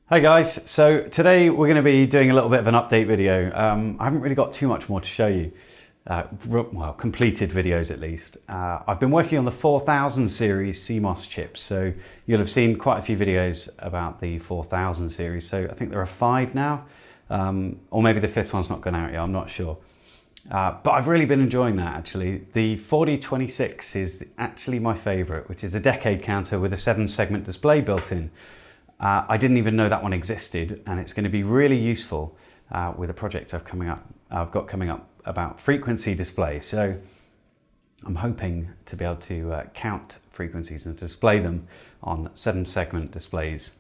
Hey guys, so today we're going to be doing a little bit of an update video. I haven't really got too much more to show you, well, completed videos at least. I've been working on the 4000 series CMOS chips, so you'll have seen quite a few videos about the 4000 series, so I think there are 5 now, or maybe the 5th one's not gone out yet, I'm not sure. But I've really been enjoying that actually. The 4026 is actually my favourite, which is a decade counter with a 7-segment display built in. I didn't even know that one existed, and it's going to be really useful with a project I've got coming up about frequency display. So I'm hoping to be able to count frequencies and display them on 7-segment displays.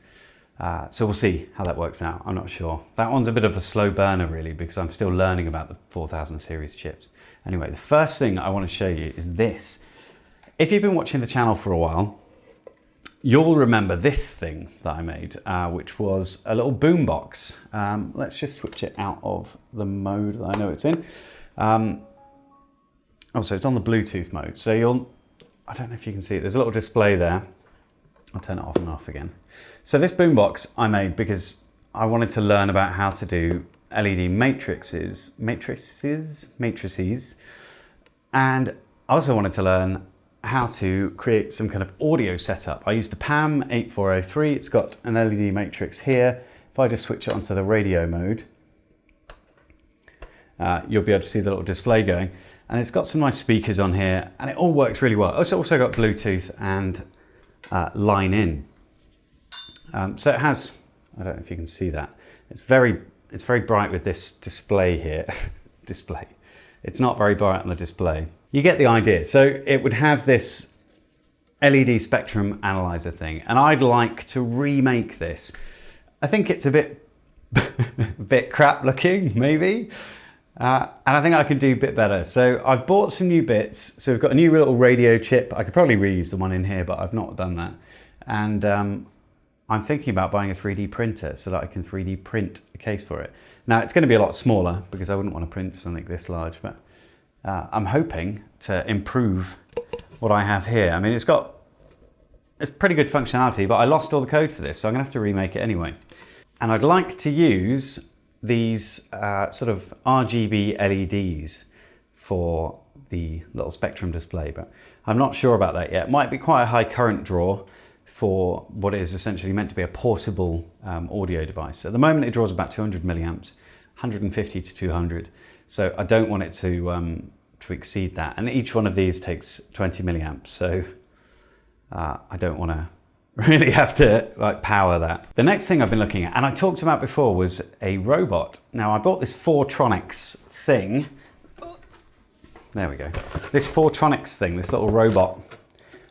So we'll see how that works out. I'm not sure. That one's a bit of a slow burner really, because I'm still learning about the 4000 series chips. Anyway, the first thing I want to show you is this. If you've been watching the channel for a while, you'll remember this thing that I made, which was a little boombox. Let's just switch it out of the mode that I know it's in. So it's on the Bluetooth mode. So I don't know if you can see it, there's a little display there. I'll turn it off and off again. So this boombox I made because I wanted to learn about how to do LED matrices, and I also wanted to learn how to create some kind of audio setup. I used the PAM 8403, it's got an LED matrix here. If I just switch it onto the radio mode, you'll be able to see the little display going. And it's got some nice speakers on here, and it all works really well. It's also got Bluetooth and line in. So it has, I don't know if you can see that. It's very bright with this display here. Display. It's not very bright on the display. You get the idea. So it would have this LED spectrum analyzer thing, and I'd like to remake this. I think it's a bit crap looking, maybe, and I think I can do a bit better. So I've bought some new bits. So we've got a new little radio chip. I could probably reuse the one in here, but I've not done that. And I'm thinking about buying a 3D printer so that I can 3D print a case for it. Now it's going to be a lot smaller because I wouldn't want to print something this large, but I'm hoping to improve what I have here. I mean, it's pretty good functionality, but I lost all the code for this, so I'm gonna have to remake it anyway. And I'd like to use these sort of RGB LEDs for the little spectrum display, but I'm not sure about that yet. It might be quite a high current draw for what is essentially meant to be a portable audio device. At the moment it draws about 200 milliamps, 150 to 200. So I don't want it to exceed that. And each one of these takes 20 milliamps. So I don't want to really have to power that. The next thing I've been looking at, and I talked about before, was a robot. Now I bought this 4Tronics thing. There we go. This 4Tronics thing, this little robot,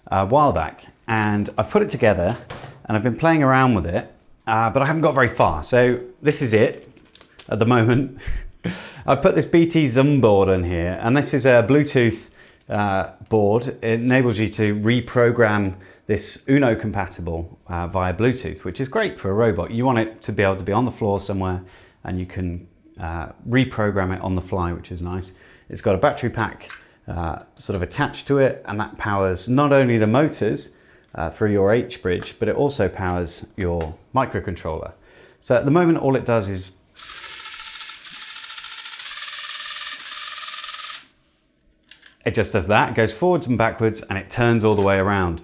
a while back. And I've put it together and I've been playing around with it, but I haven't got very far. So this is it at the moment. I've put this BT Zoom board on here, and this is a Bluetooth board. It enables you to reprogram this Uno compatible via Bluetooth, which is great for a robot. You want it to be able to be on the floor somewhere, and you can reprogram it on the fly, which is nice. It's got a battery pack sort of attached to it, and that powers not only the motors through your H-bridge, but it also powers your microcontroller. So at the moment, all it does is it just does that. It goes forwards and backwards, and it turns all the way around.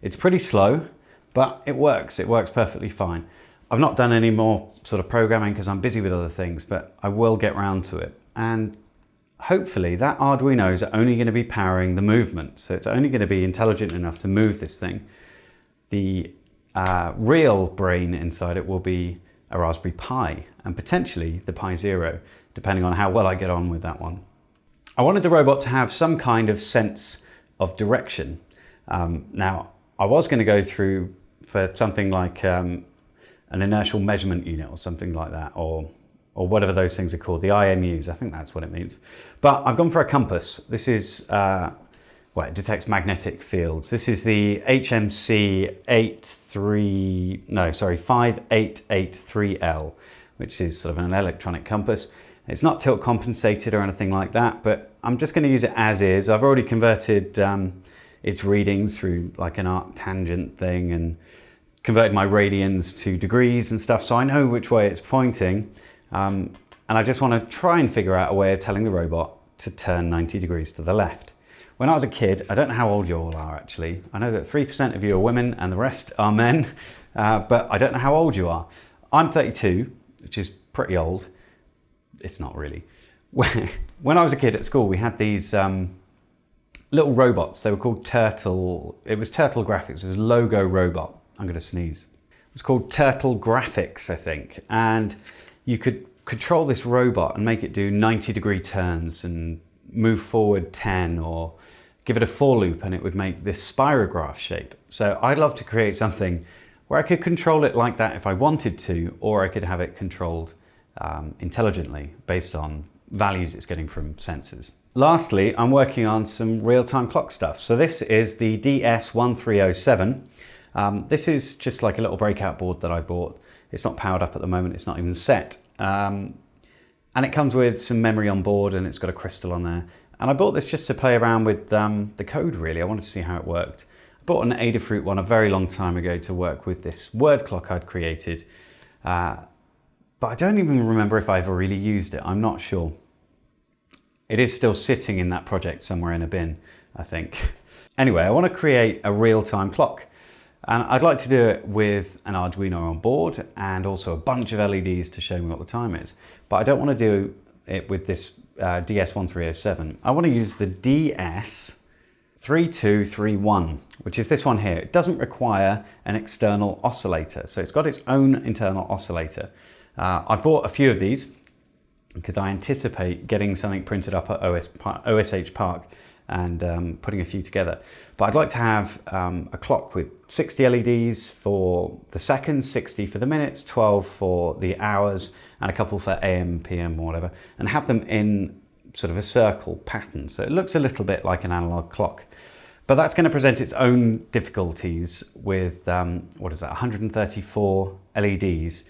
It's pretty slow, but it works. It works perfectly fine. I've not done any more sort of programming because I'm busy with other things, but I will get round to it. And hopefully that Arduino is only going to be powering the movement. So it's only going to be intelligent enough to move this thing. The real brain inside it will be a Raspberry Pi, and potentially the Pi Zero, depending on how well I get on with that one. I wanted the robot to have some kind of sense of direction. Now, I was going to go through for something like an inertial measurement unit or something like that, or whatever those things are called, the IMUs, I think that's what it means. But I've gone for a compass. This is, it detects magnetic fields. This is the HMC 5883L, which is sort of an electronic compass. It's not tilt compensated or anything like that, but I'm just going to use it as is. I've already converted its readings through like an arc tangent thing and converted my radians to degrees and stuff, so I know which way it's pointing. And I just want to try and figure out a way of telling the robot to turn 90 degrees to the left. When I was a kid, I don't know how old you all are actually. I know that 3% of you are women and the rest are men, but I don't know how old you are. I'm 32, which is pretty old. It's not really. When I was a kid at school, we had these little robots. They were called Turtle. It was Turtle Graphics. It was a logo robot. I'm going to sneeze. It was called Turtle Graphics, I think. And you could control this robot and make it do 90-degree turns and move forward 10, or give it a for loop and it would make this spirograph shape. So I'd love to create something where I could control it like that if I wanted to, or I could have it controlled intelligently based on values it's getting from sensors. Lastly, I'm working on some real-time clock stuff. So this is the DS1307. This is just like a little breakout board that I bought. It's not powered up at the moment, it's not even set. And it comes with some memory on board and it's got a crystal on there. And I bought this just to play around with the code really. I wanted to see how it worked. I bought an Adafruit one a very long time ago to work with this word clock I'd created. But I don't even remember if I ever really used it, I'm not sure. It is still sitting in that project somewhere in a bin, I think. Anyway, I want to create a real-time clock. And I'd like to do it with an Arduino on board and also a bunch of LEDs to show me what the time is. But I don't want to do it with this DS1307. I want to use the DS3231, which is this one here. It doesn't require an external oscillator, so it's got its own internal oscillator. I bought a few of these because I anticipate getting something printed up at OSH Park and putting a few together. But I'd like to have a clock with 60 LEDs for the seconds, 60 for the minutes, 12 for the hours, and a couple for AM, PM, or whatever, and have them in sort of a circle pattern. So it looks a little bit like an analog clock. But that's going to present its own difficulties with, 134 LEDs.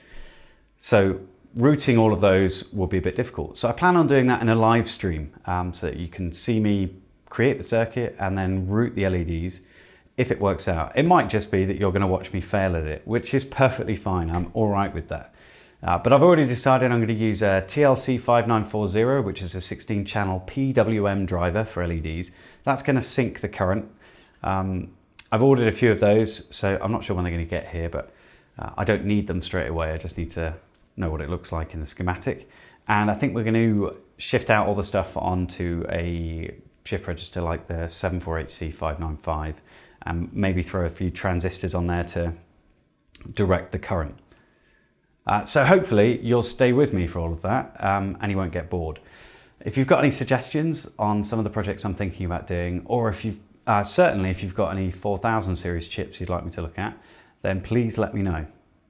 So routing all of those will be a bit difficult. So I plan on doing that in a live stream so that you can see me create the circuit and then route the LEDs if it works out. It might just be that you're going to watch me fail at it, which is perfectly fine. I'm all right with that. But I've already decided I'm going to use a TLC 5940, which is a 16-channel PWM driver for LEDs. That's going to sync the current. I've ordered a few of those, so I'm not sure when they're going to get here, but I don't need them straight away. I just need to know what it looks like in the schematic. And I think we're going to shift out all the stuff onto a shift register like the 74HC595 and maybe throw a few transistors on there to direct the current. So hopefully you'll stay with me for all of that and you won't get bored. If you've got any suggestions on some of the projects I'm thinking about doing, or if you've certainly if you've got any 4000 series chips you'd like me to look at, then please let me know.